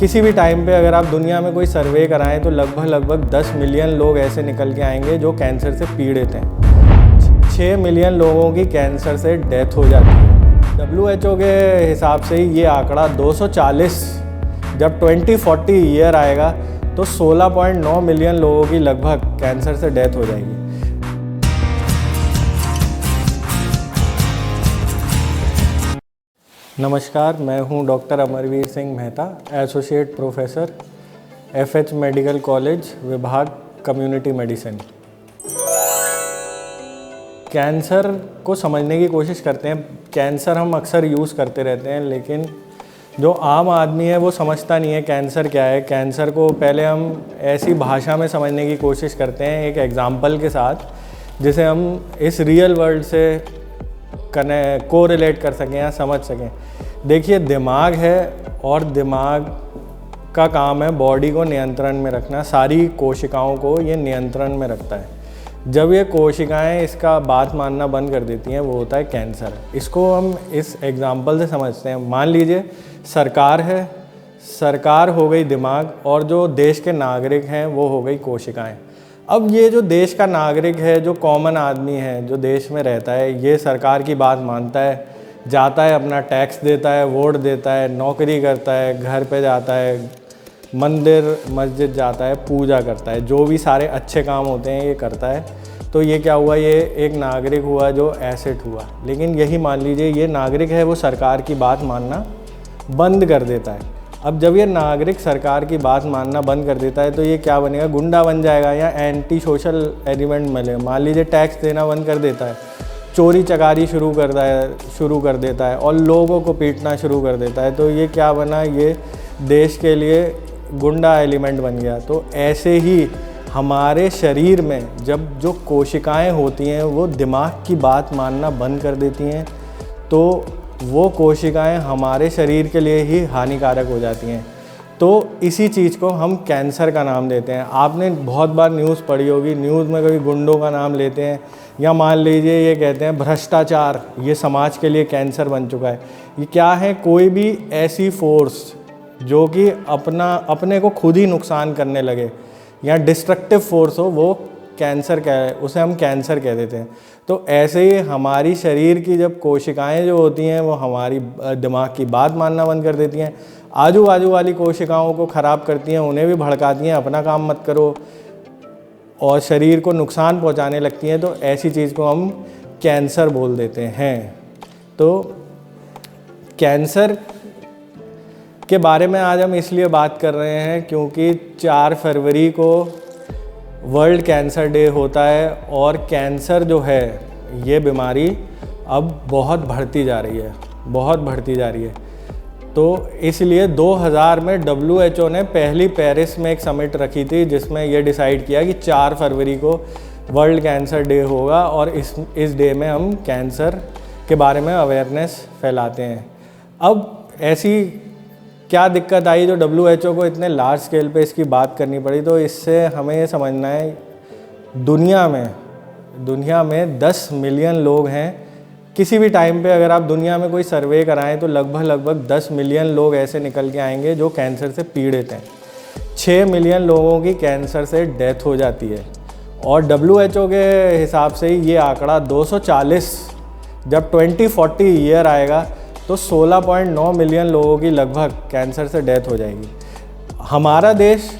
किसी भी टाइम पे अगर आप दुनिया में कोई सर्वे कराएं तो लगभग 10 मिलियन लोग ऐसे निकल के आएंगे जो कैंसर से पीड़ित हैं। 6 मिलियन लोगों की कैंसर से डेथ हो जाती है। WHO के हिसाब से ये आंकड़ा 240 जब 2040 ईयर आएगा तो 16.9 मिलियन लोगों की लगभग कैंसर से डेथ हो जाएगी। नमस्कार, मैं हूं doctor Amarvir Singh Mehta, associate professor FH medical college, विभाग कम्युनिटी मेडिसिन। कैंसर को समझने की कोशिश करते हैं। कैंसर हम अक्सर यूज़ करते रहते हैं, लेकिन जो आम आदमी है वो समझता नहीं है कैंसर क्या है। कैंसर को पहले हम ऐसी भाषा में समझने की कोशिश करते हैं, एक एग्ज़ाम्पल के साथ, जिसे हम इस रियल वर्ल्ड से कोरिलेट कर सकें या समझ सकें। देखिए, दिमाग है और दिमाग का काम है बॉडी को नियंत्रण में रखना। सारी कोशिकाओं को ये नियंत्रण में रखता है। जब ये कोशिकाएं इसका बात मानना बंद कर देती हैं, वो होता है कैंसर। इसको हम इस एग्जाम्पल से समझते हैं। मान लीजिए सरकार है, सरकार हो गई दिमाग, और जो देश के नागरिक हैं वो हो गई कोशिकाएं। अब ये जो देश का नागरिक है, जो कॉमन आदमी है, जो देश में रहता है, ये सरकार की बात मानता है, जाता है, अपना टैक्स देता है, वोट देता है, नौकरी करता है, घर पे जाता है, मंदिर मस्जिद जाता है, पूजा करता है, जो भी सारे अच्छे काम होते हैं ये करता है। तो ये क्या हुआ? ये एक नागरिक हुआ जो एसेट हुआ। लेकिन यही मान लीजिए ये नागरिक है, वो सरकार की बात मानना बंद कर देता है। अब जब ये नागरिक सरकार की बात मानना बंद कर देता है तो ये क्या बनेगा? गुंडा बन जाएगा या एंटी सोशल एलिमेंट बनेगा। मान लीजिए टैक्स देना बंद कर देता है, चोरी चकारी शुरू कर देता है और लोगों को पीटना शुरू कर देता है। तो ये क्या बना? ये देश के लिए गुंडा एलिमेंट बन गया। तो ऐसे ही हमारे शरीर में जब जो कोशिकाएं होती हैं वो दिमाग की बात मानना बंद कर देती हैं, तो वो कोशिकाएं हमारे शरीर के लिए ही हानिकारक हो जाती हैं। तो इसी चीज़ को हम कैंसर का नाम देते हैं। आपने बहुत बार न्यूज़ पढ़ी होगी, न्यूज़ में कभी गुंडों का नाम लेते हैं, या मान लीजिए ये कहते हैं भ्रष्टाचार, ये समाज के लिए कैंसर बन चुका है। ये क्या है? कोई भी ऐसी फोर्स जो कि अपने को खुद ही नुकसान करने लगे या डिस्ट्रक्टिव फोर्स हो, वो कैंसर उसे हम कैंसर कह देते हैं। तो ऐसे ही हमारी शरीर की जब कोशिकाएं जो होती हैं वो हमारी दिमाग की बात मानना बंद कर देती हैं, आजू बाजू वाली कोशिकाओं को ख़राब करती हैं, उन्हें भी भड़काती हैं, अपना काम मत करो, और शरीर को नुकसान पहुंचाने लगती हैं। तो ऐसी चीज़ को हम कैंसर बोल देते हैं। तो कैंसर के बारे में आज हम इसलिए बात कर रहे हैं क्योंकि 4 फरवरी को वर्ल्ड कैंसर डे होता है, और कैंसर जो है ये बीमारी अब बहुत बढ़ती जा रही है। तो इसलिए 2000 में WHO ने पहली पेरिस में एक समिट रखी थी, जिसमें ये डिसाइड किया कि 4 फरवरी को वर्ल्ड कैंसर डे होगा, और इस डे में हम कैंसर के बारे में अवेयरनेस फैलाते हैं। अब ऐसी क्या दिक्कत आई जो WHO को इतने लार्ज स्केल पे इसकी बात करनी पड़ी? तो इससे हमें ये समझना है, दुनिया में 10 मिलियन लोग हैं। किसी भी टाइम पे अगर आप दुनिया में कोई सर्वे कराएं तो लगभग 10 मिलियन लोग ऐसे निकल के आएंगे जो कैंसर से पीड़ित हैं। 6 मिलियन लोगों की कैंसर से डेथ हो जाती है, और WHO के हिसाब से ये आंकड़ा 240 जब 2040 ईयर आएगा तो 16.9 मिलियन लोगों की लगभग कैंसर से डेथ हो जाएगी। हमारा देश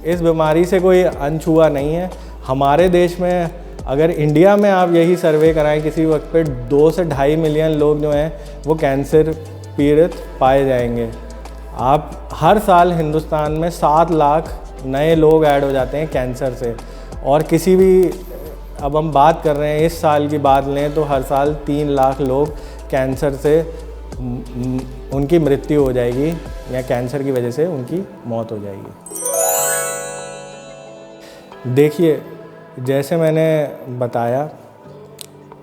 इस बीमारी से कोई अनछुआ नहीं है। हमारे देश में अगर इंडिया में आप यही सर्वे कराएं किसी वक्त पे 2 से 2.5 मिलियन लोग जो हैं वो कैंसर पीड़ित पाए जाएंगे। आप हर साल हिंदुस्तान में 7 लाख नए लोग ऐड हो जाते हैं कैंसर से, और किसी भी, अब हम बात कर रहे हैं इस साल की बात लें तो हर साल 3 लाख लोग कैंसर से उनकी मृत्यु हो जाएगी, या कैंसर की वजह से उनकी मौत हो जाएगी। देखिए, जैसे मैंने बताया,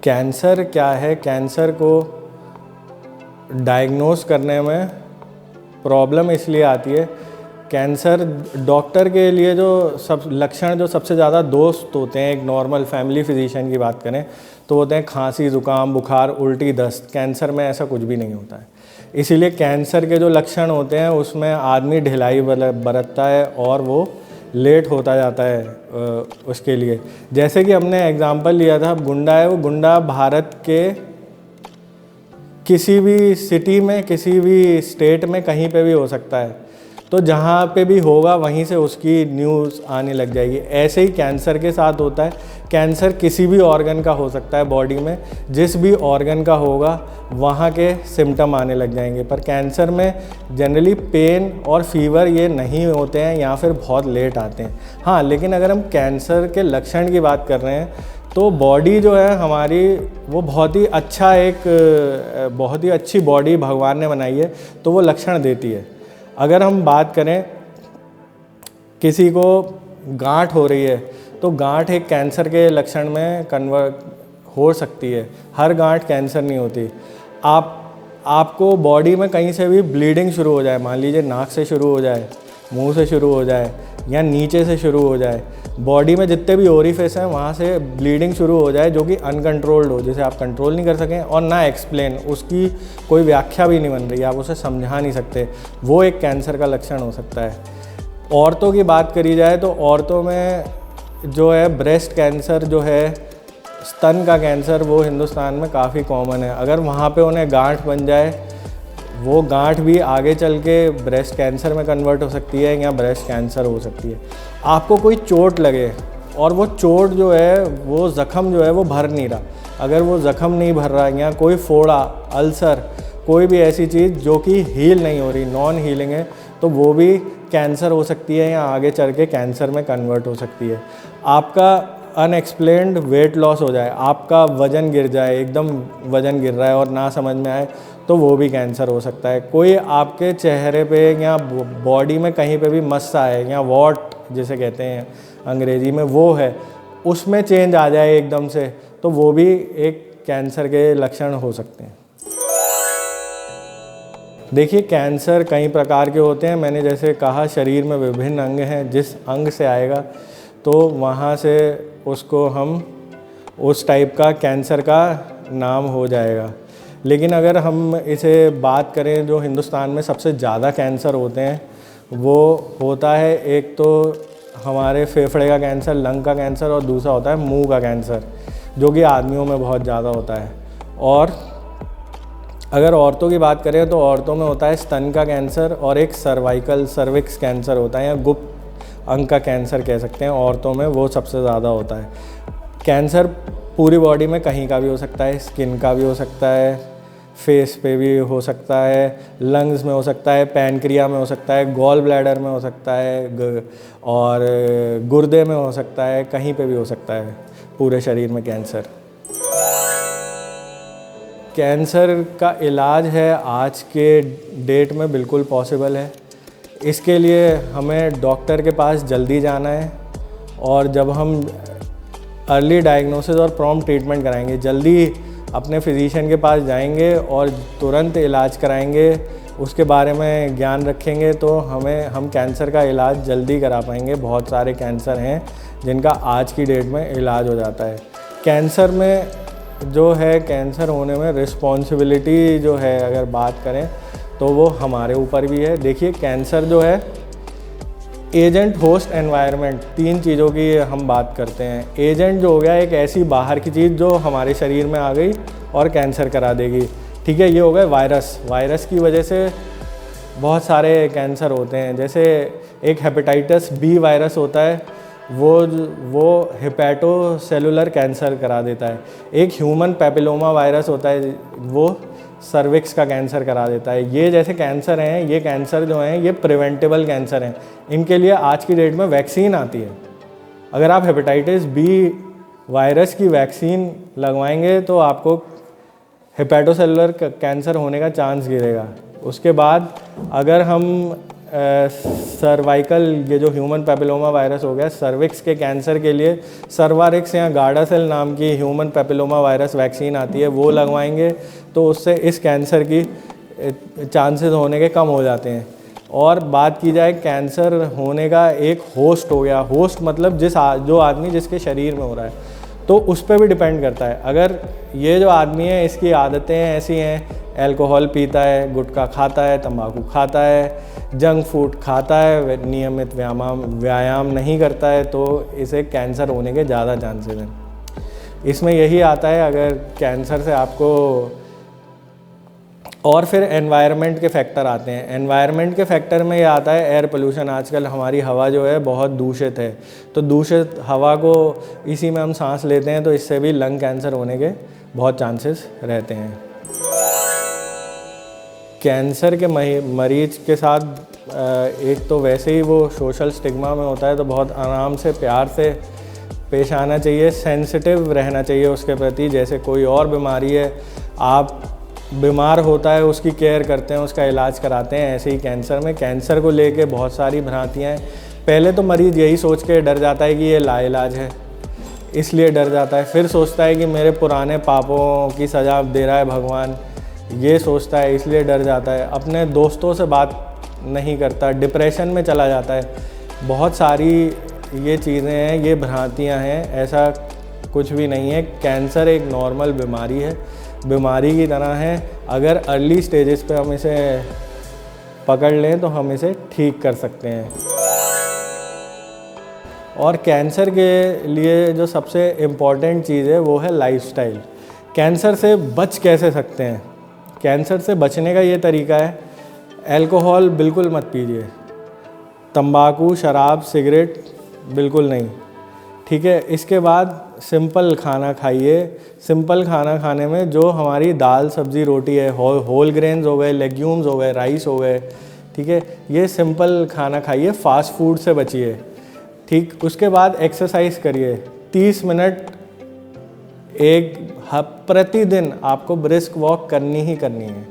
कैंसर क्या है? कैंसर को डायग्नोस करने में प्रॉब्लम इसलिए आती है, कैंसर डॉक्टर के लिए जो लक्षण जो सबसे ज़्यादा दोस्त होते हैं, एक नॉर्मल फैमिली फिजिशियन की बात करें तो होते हैं खांसी, ज़ुकाम, बुखार, उल्टी, दस्त। कैंसर में ऐसा कुछ भी नहीं होता है। इसीलिए कैंसर के जो लक्षण होते हैं उसमें आदमी ढिलाई बरतता है और वो लेट होता जाता है उसके लिए। जैसे कि हमने एग्जांपल लिया था, गुंडा है, वो गुंडा भारत के किसी भी सिटी में, किसी भी स्टेट में, कहीं पे भी हो सकता है। तो जहाँ पे भी होगा वहीं से उसकी न्यूज़ आने लग जाएगी। ऐसे ही कैंसर के साथ होता है। कैंसर किसी भी ऑर्गन का हो सकता है बॉडी में, जिस भी ऑर्गन का होगा वहाँ के सिम्टम आने लग जाएंगे। पर कैंसर में जनरली पेन और फीवर ये नहीं होते हैं या फिर बहुत लेट आते हैं। हाँ, लेकिन अगर हम कैंसर के लक्षण की बात कर रहे हैं तो बॉडी जो है हमारी, वो बहुत ही अच्छी बॉडी भगवान ने बनाई है, तो वो लक्षण देती है। अगर हम बात करें, किसी को गांठ हो रही है तो गांठ एक कैंसर के लक्षण में कन्वर्ट हो सकती है। हर गांठ कैंसर नहीं होती। आपको बॉडी में कहीं से भी ब्लीडिंग शुरू हो जाए, मान लीजिए नाक से शुरू हो जाए, मुंह से शुरू हो जाए या नीचे से शुरू हो जाए, बॉडी में जितने भी ओरिफिस हैं वहाँ से ब्लीडिंग शुरू हो जाए जो कि अनकंट्रोल्ड हो, जिसे आप कंट्रोल नहीं कर सकें और ना एक्सप्लेन, उसकी कोई व्याख्या भी नहीं बन रही, आप उसे समझा नहीं सकते, वो एक कैंसर का लक्षण हो सकता है। औरतों की बात करी जाए तो औरतों में जो है ब्रेस्ट कैंसर जो है, स्तन का कैंसर, वो हिंदुस्तान में काफ़ी कॉमन है। अगर वहाँ पे उन्हें गांठ बन जाए, वो गांठ भी आगे चल के ब्रेस्ट कैंसर में कन्वर्ट हो सकती है या ब्रेस्ट कैंसर हो सकती है। आपको कोई चोट लगे और वो चोट जो है, वो ज़ख़म जो है वो भर नहीं रहा, अगर वो ज़ख़म नहीं भर रहा या कोई फोड़ा, अल्सर, कोई भी ऐसी चीज़ जो कि हील नहीं हो रही, नॉन हीलिंग है, तो वो भी कैंसर हो सकती है या आगे चल के कैंसर में कन्वर्ट हो सकती है। आपका अनएक्सप्लेन्ड वेट लॉस हो जाए, आपका वज़न गिर जाए, एकदम वज़न गिर रहा है और ना समझ में आए, तो वो भी कैंसर हो सकता है। कोई आपके चेहरे पे या बॉडी में कहीं पे भी मस्सा है या वॉट जिसे कहते हैं अंग्रेज़ी में, वो है, उसमें चेंज आ जाए एकदम से, तो वो भी एक कैंसर के लक्षण हो सकते हैं। देखिए, कैंसर कई प्रकार के होते हैं। मैंने जैसे कहा, शरीर में विभिन्न अंग हैं, जिस अंग से आएगा तो वहाँ से उसको हम उस टाइप का कैंसर का नाम हो जाएगा। लेकिन अगर हम इसे बात करें, जो हिंदुस्तान में सबसे ज़्यादा कैंसर होते हैं वो होता है, एक तो हमारे फेफड़े का कैंसर, लंग का कैंसर, और दूसरा होता है मुंह का कैंसर, जो कि आदमियों में बहुत ज़्यादा होता है। और अगर औरतों की बात करें तो औरतों में होता है स्तन का कैंसर और एक सर्विक्स कैंसर होता है, या गुप्त अंग का कैंसर कह सकते हैं, औरतों में वो सबसे ज़्यादा होता है। कैंसर पूरी बॉडी में कहीं का भी हो सकता है, स्किन का भी हो सकता है, फेस पे भी हो सकता है, लंग्स में हो सकता है, पैनक्रिया में हो सकता है, गॉल ब्लैडर में हो सकता है और गुर्दे में हो सकता है, कहीं पे भी हो सकता है पूरे शरीर में कैंसर। कैंसर का इलाज है आज के डेट में बिल्कुल पॉसिबल है। इसके लिए हमें डॉक्टर के पास जल्दी जाना है, और जब हम अर्ली डायग्नोसिस और प्रॉम्प्ट ट्रीटमेंट कराएंगे, जल्दी अपने फिजिशियन के पास जाएंगे और तुरंत इलाज कराएंगे, उसके बारे में ज्ञान रखेंगे, तो हम कैंसर का इलाज जल्दी करा पाएंगे। बहुत सारे कैंसर हैं जिनका आज की डेट में इलाज हो जाता है। कैंसर में जो है, कैंसर होने में रिस्पॉन्सिबिलिटी जो है, अगर बात करें तो वो हमारे ऊपर भी है। देखिए, कैंसर जो है, एजेंट, होस्ट, एनवायरनमेंट, तीन चीज़ों की हम बात करते हैं। एजेंट जो हो गया एक ऐसी बाहर की चीज़ जो हमारे शरीर में आ गई और कैंसर करा देगी, ठीक है, ये हो गए वायरस। वायरस की वजह से बहुत सारे कैंसर होते हैं। जैसे एक हेपेटाइटिस बी वायरस होता है, वो हेपेटोसेलुलर कैंसर करा देता है। एक ह्यूमन पैपिलोमा वायरस होता है, वो सर्विक्स का कैंसर करा देता है। ये जैसे कैंसर हैं, ये कैंसर जो हैं ये प्रिवेंटेबल कैंसर हैं। इनके लिए आज की डेट में वैक्सीन आती है। अगर आप हेपेटाइटिस बी वायरस की वैक्सीन लगवाएंगे तो आपको हेपेटोसेलुलर कैंसर होने का चांस गिरेगा। उसके बाद अगर हम सर्वाइकल, ये जो ह्यूमन पैपिलोमा वायरस हो गया, सर्विक्स के कैंसर के लिए सर्वारिक्स या गार्डासिल नाम की ह्यूमन पैपिलोमा वायरस वैक्सीन आती है, वो लगवाएंगे तो उससे इस कैंसर की चांसेस होने के कम हो जाते हैं। और बात की जाए कैंसर होने का, एक होस्ट हो गया। होस्ट मतलब जो आदमी जिसके शरीर में हो रहा है, तो उस पर भी डिपेंड करता है। अगर ये जो आदमी है इसकी आदतें ऐसी हैं, अल्कोहल पीता है, गुटखा खाता है, तंबाकू खाता है, जंक फूड खाता है, नियमित व्यायाम नहीं करता है, तो इसे कैंसर होने के ज़्यादा चांसेस हैं। इसमें यही आता है अगर कैंसर से आपको, और फिर एनवायरनमेंट के फैक्टर आते हैं। एनवायरनमेंट के फैक्टर में ये आता है एयर पोल्यूशन। आजकल हमारी हवा जो है बहुत दूषित है, तो दूषित हवा को इसी में हम सांस लेते हैं, तो इससे भी लंग कैंसर होने के बहुत चांसेस रहते हैं। कैंसर के मरीज के साथ एक तो वैसे ही वो सोशल स्टिग्मा में होता है, तो बहुत आराम से प्यार से पेश आना चाहिए, सेंसिटिव रहना चाहिए उसके प्रति। जैसे कोई और बीमारी है, आप बीमार होता है उसकी केयर करते हैं, उसका इलाज कराते हैं, ऐसे ही कैंसर को लेके बहुत सारी भ्रांतियाँ हैं। पहले तो मरीज़ यही सोच के डर जाता है कि ये लाइलाज है, इसलिए डर जाता है। फिर सोचता है कि मेरे पुराने पापों की सज़ा दे रहा है भगवान, ये सोचता है, इसलिए डर जाता है। अपने दोस्तों से बात नहीं करता, डिप्रेशन में चला जाता है। बहुत सारी ये चीज़ें हैं, ये भ्रांतियाँ हैं, ऐसा कुछ भी नहीं है। कैंसर एक नॉर्मल बीमारी है, बीमारी की तरह है। अगर अर्ली स्टेजेस पे हम इसे पकड़ लें तो हम इसे ठीक कर सकते हैं। और कैंसर के लिए जो सबसे इम्पॉर्टेंट चीज़ है वो है लाइफस्टाइल। कैंसर से बच कैसे सकते हैं? कैंसर से बचने का ये तरीका है, अल्कोहल बिल्कुल मत पीजिए, तंबाकू, शराब, सिगरेट बिल्कुल नहीं, ठीक है। इसके बाद सिंपल खाना खाइए। सिंपल खाना खाने में जो हमारी दाल, सब्ज़ी, रोटी है, होल ग्रेन्स हो गए, लेग्यूम्स हो गए, राइस हो गए, ठीक है, ये सिंपल खाना खाइए, फास्ट फूड से बचिए, ठीक। उसके बाद एक्सरसाइज करिए 30 मिनट प्रतिदिन आपको ब्रिस्क वॉक करनी ही करनी है,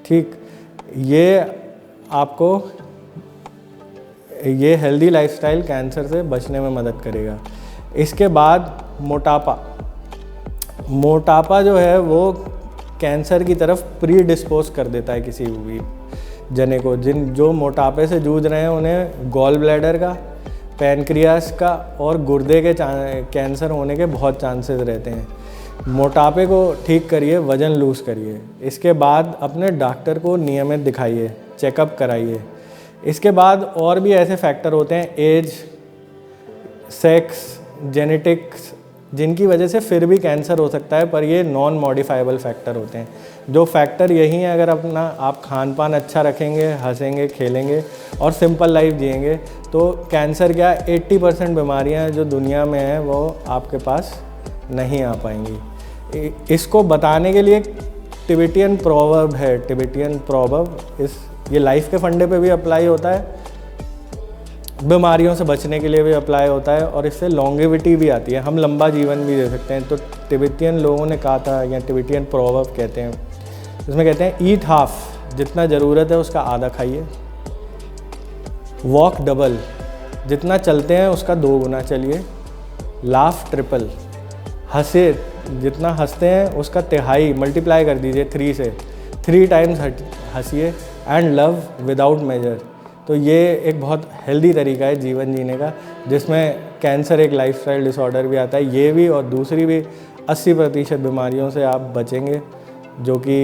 ठीक। ये हेल्दी लाइफस्टाइल कैंसर से बचने में मदद करेगा। इसके बाद मोटापा जो है वो कैंसर की तरफ प्री डिस्पोज कर देता है किसी भी जने को। जो मोटापे से जूझ रहे हैं उन्हें गॉल ब्लैडर का, पैनक्रियास का और गुर्दे के कैंसर होने के बहुत चांसेस रहते हैं। मोटापे को ठीक करिए, वज़न लूज़ करिए। इसके बाद अपने डॉक्टर को नियमित दिखाइए, चेकअप कराइए। इसके बाद और भी ऐसे फैक्टर होते हैं, एज, सेक्स, जेनेटिक्स, जिनकी वजह से फिर भी कैंसर हो सकता है, पर ये नॉन मॉडिफाइबल फैक्टर होते हैं। जो फैक्टर यही है, अगर आप खान पान अच्छा रखेंगे, हंसेंगे, खेलेंगे और सिंपल लाइफ जिएंगे, तो कैंसर क्या 80% बीमारियां जो दुनिया में हैं वो आपके पास नहीं आ पाएंगी। इसको बताने के लिए टिबेटियन प्रोवर्ब है, टिबेटियन प्रोवर्ब ये लाइफ के फंडे पे भी अप्लाई होता है, बीमारियों से बचने के लिए भी अप्लाई होता है, और इससे लॉन्गेविटी भी आती है, हम लंबा जीवन भी दे सकते हैं। तो टिबेटियन लोगों ने कहा था, या टिबेटियन प्रोवर्ब कहते हैं, इसमें कहते हैं ईट हाफ, जितना ज़रूरत है उसका आधा खाइए। वॉक डबल, जितना चलते हैं उसका 2 गुना चलिए। लाफ ट्रिपल, हंसे, जितना हंसते हैं उसका तिहाई मल्टीप्लाई कर दीजिए 3 से, 3 टाइम्स हंसिए। And love without measure. तो ये एक बहुत हेल्दी तरीका है जीवन जीने का, जिसमें कैंसर एक लाइफस्टाइल डिसऑर्डर भी आता है, ये भी और दूसरी भी 80% बीमारियों से आप बचेंगे, जो कि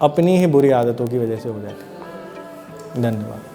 अपनी ही बुरी आदतों की वजह से हो जाती है। धन्यवाद।